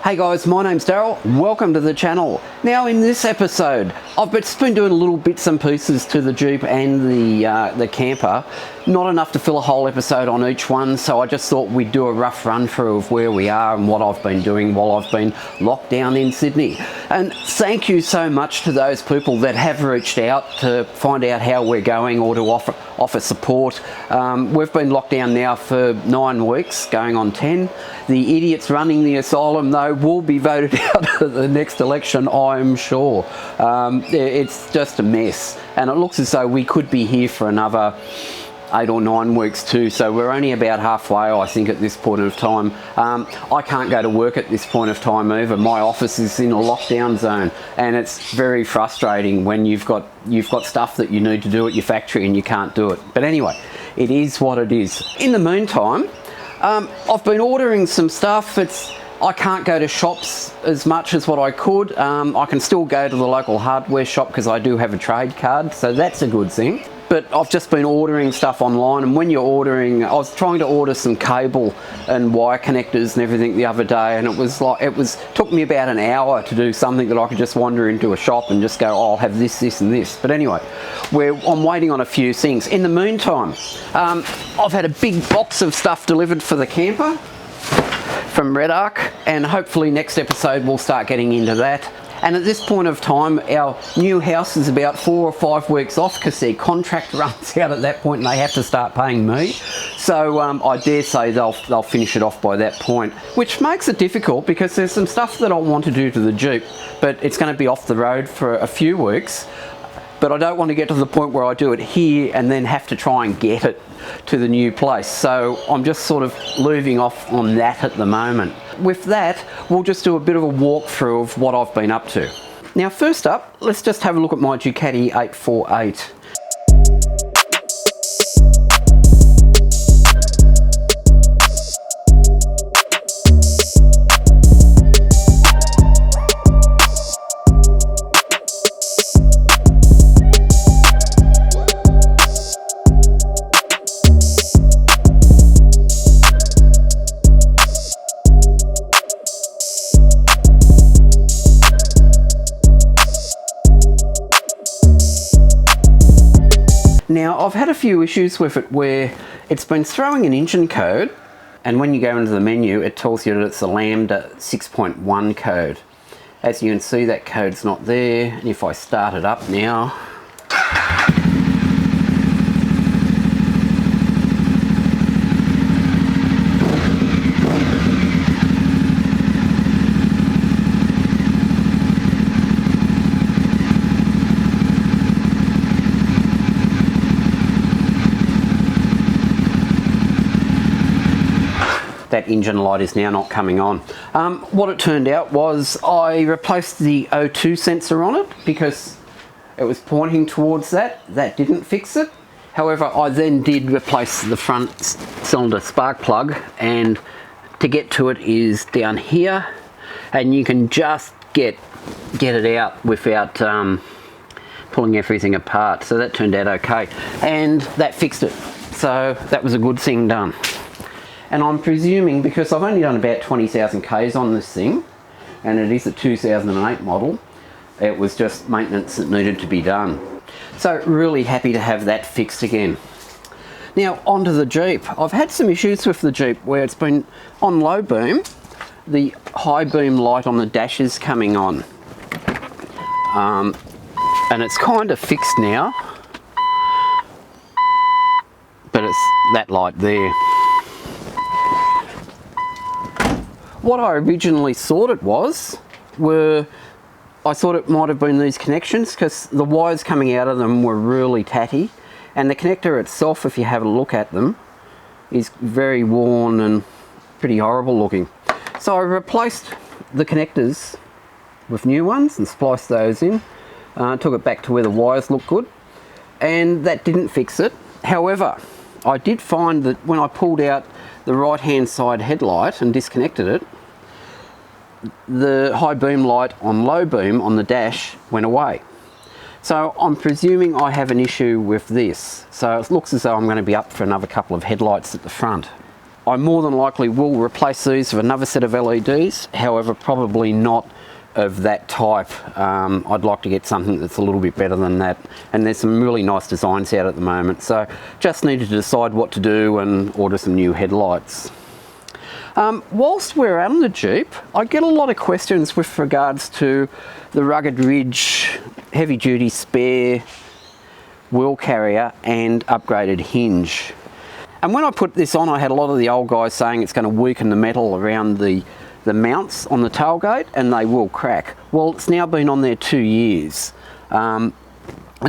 Hey guys, my name's Daryl. Welcome to the channel. Now in this episode, I've just been doing little bits and pieces to the Jeep and the camper. Not enough to fill a whole episode on each one, so I just thought we'd do a rough run through of where we are and what I've been doing while I've been locked down in Sydney. And thank you so much to those people that have reached out to find out how we're going or to offer support. We've been locked down now for 9 weeks, going on 10. The idiots running the asylum, though, will be voted out at the next election, I'm sure. It's just a mess, and it looks as though we could be here for another 8 or 9 weeks too, so we're only about halfway, I think, at this point of time. I can't go to work at this point of time either. My office is in a lockdown zone, and it's very frustrating when you've got stuff that you need to do at your factory and you can't do it. But anyway, it is what it is. In the meantime, I've been ordering some stuff. I can't go to shops as much as what I could. I can still go to the local hardware shop because I do have a trade card, so that's a good thing. But I've just been ordering stuff online, and when you're ordering, I was trying to order some cable and wire connectors and everything the other day, and took me about an hour to do something that I could just wander into a shop and just go, oh, I'll have this, this and this. But anyway, I'm waiting on a few things. In the meantime, I've had a big box of stuff delivered for the camper from Red Arc, and hopefully next episode we'll start getting into that. And at this point of time, our new house is about 4 or 5 weeks off because their contract runs out at that point and they have to start paying me. So I dare say they'll finish it off by that point, which makes it difficult because there's some stuff that I want to do to the Jeep, but it's going to be off the road for a few weeks. But I don't want to get to the point where I do it here and then have to try and get it to the new place. So I'm just sort of leaving off on that at the moment. With that, we'll just do a bit of a walkthrough of what I've been up to. Now, first up, let's just have a look at my Ducati 848. Now, I've had a few issues with it where it's been throwing an engine code, and when you go into the menu, it tells you that it's a Lambda 6.1 code. As you can see, that code's not there, and if I start it up now, that engine light is now not coming on. What it turned out was I replaced the O2 sensor on it because it was pointing towards that. That didn't fix it. However, I then did replace the front cylinder spark plug, and to get to it is down here, and you can just get it out without pulling everything apart. So that turned out okay, and that fixed it. So that was a good thing done. And I'm presuming, because I've only done about 20,000 Ks on this thing, and it is a 2008 model, it was just maintenance that needed to be done. So really happy to have that fixed again. Now onto the Jeep. I've had some issues with the Jeep where it's been on low beam, the high beam light on the dash is coming on. And it's kind of fixed now, but it's that light there. What I originally thought it was I thought it might have been these connections because the wires coming out of them were really tatty, and the connector itself, if you have a look at them, is very worn and pretty horrible looking. So I replaced the connectors with new ones and spliced those in, took it back to where the wires look good, and that didn't fix it. However, I did find that when I pulled out the right hand side headlight and disconnected it, the high beam light on low beam on the dash went away. So I'm presuming I have an issue with this. So it looks as though I'm going to be up for another couple of headlights at the front. I more than likely will replace these with another set of LEDs, however probably not of that type. I'd like to get something that's a little bit better than that, and there's some really nice designs out at the moment, so just needed to decide what to do and order some new headlights. Whilst we're on the Jeep, I get a lot of questions with regards to the Rugged Ridge heavy duty spare wheel carrier and upgraded hinge. And when I put this on, I had a lot of the old guys saying it's going to weaken the metal around the mounts on the tailgate and they will crack. Well, it's now been on there 2 years. And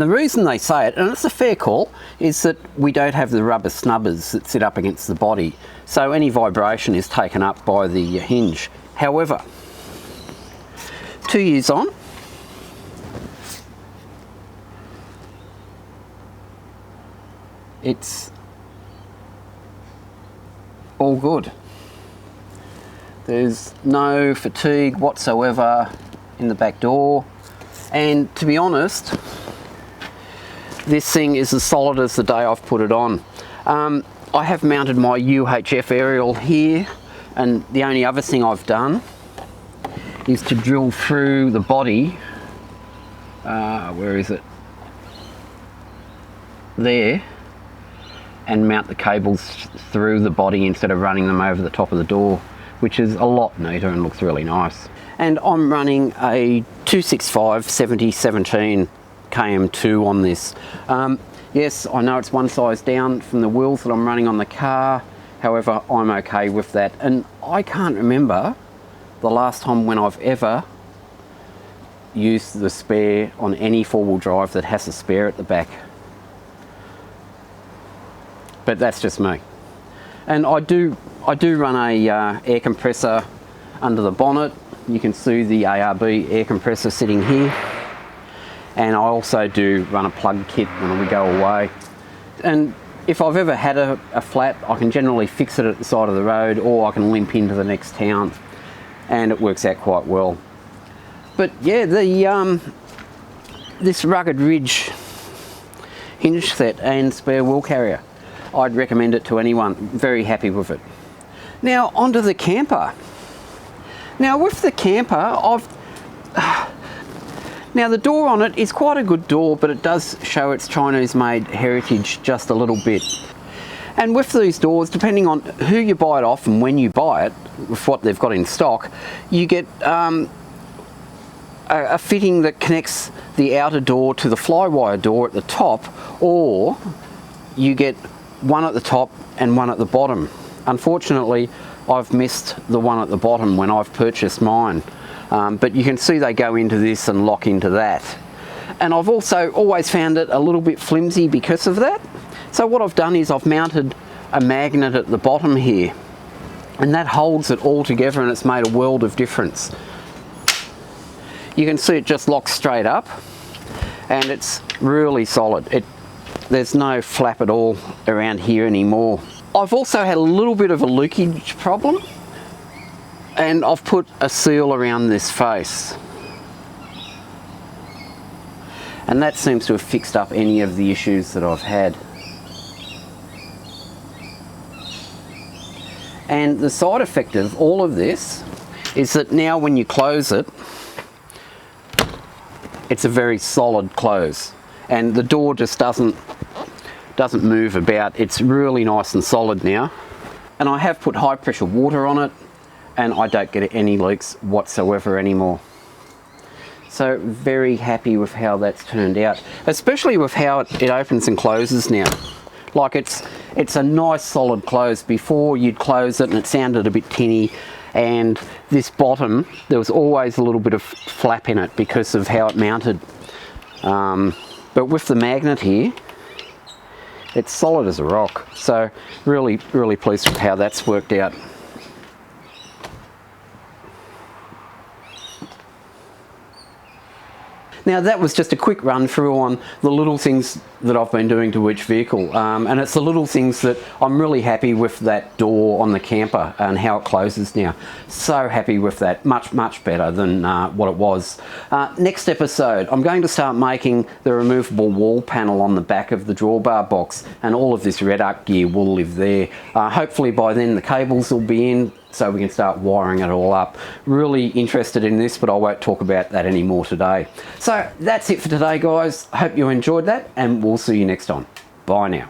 the reason they say it, and it's a fair call, is that we don't have the rubber snubbers that sit up against the body. So any vibration is taken up by the hinge. However, 2 years on, it's all good. There's no fatigue whatsoever in the back door, and to be honest, this thing is as solid as the day I've put it on. I have mounted my UHF aerial here, and the only other thing I've done is to drill through the body, where is it? There, and mount the cables through the body instead of running them over the top of the door, which is a lot neater and looks really nice. And I'm running a 265 7017 KM2 on this. Yes, I know it's one size down from the wheels that I'm running on the car, however I'm okay with that, and I can't remember the last time when I've ever used the spare on any four-wheel drive that has a spare at the back. But that's just me. And I do run a air compressor under the bonnet. You can see the ARB air compressor sitting here. And I also do run a plug kit when we go away. And if I've ever had a flat, I can generally fix it at the side of the road, or I can limp into the next town, and it works out quite well. But yeah, this Rugged Ridge hinge set and spare wheel carrier, I'd recommend it to anyone. Very happy with it. Now onto the camper. Now with the camper, now the door on it is quite a good door, but it does show its Chinese made heritage just a little bit. And with these doors, depending on who you buy it off and when you buy it, with what they've got in stock, you get a fitting that connects the outer door to the flywire door at the top, or you get one at the top and one at the bottom. Unfortunately, I've missed the one at the bottom when I've purchased mine, but you can see they go into this and lock into that. And I've also always found it a little bit flimsy because of that. So what I've done is I've mounted a magnet at the bottom here, and that holds it all together, and it's made a world of difference. You can see it just locks straight up, and it's really solid. There's no flap at all around here anymore. I've also had a little bit of a leakage problem, and I've put a seal around this face, and that seems to have fixed up any of the issues that I've had. And the side effect of all of this is that now when you close it, it's a very solid close, and the door just doesn't move about. It's really nice and solid now. And I have put high pressure water on it, and I don't get any leaks whatsoever anymore. So very happy with how that's turned out, especially with how it opens and closes now. Like it's a nice solid close. Before you'd close it and it sounded a bit tinny, and this bottom, there was always a little bit of flap in it because of how it mounted. But with the magnet here, it's solid as a rock. So really, really pleased with how that's worked out. Now that was just a quick run through on the little things that I've been doing to each vehicle, and it's the little things that I'm really happy with. That door on the camper and how it closes now, so happy with that. Much better than what it was. Next episode I'm going to start making the removable wall panel on the back of the drawbar box, and all of this red arc gear will live there. Hopefully by then the cables will be in so we can start wiring it all up. Really interested in this, but I won't talk about that anymore today. So that's it for today, guys. Hope you enjoyed that, and we'll see you next time. Bye now.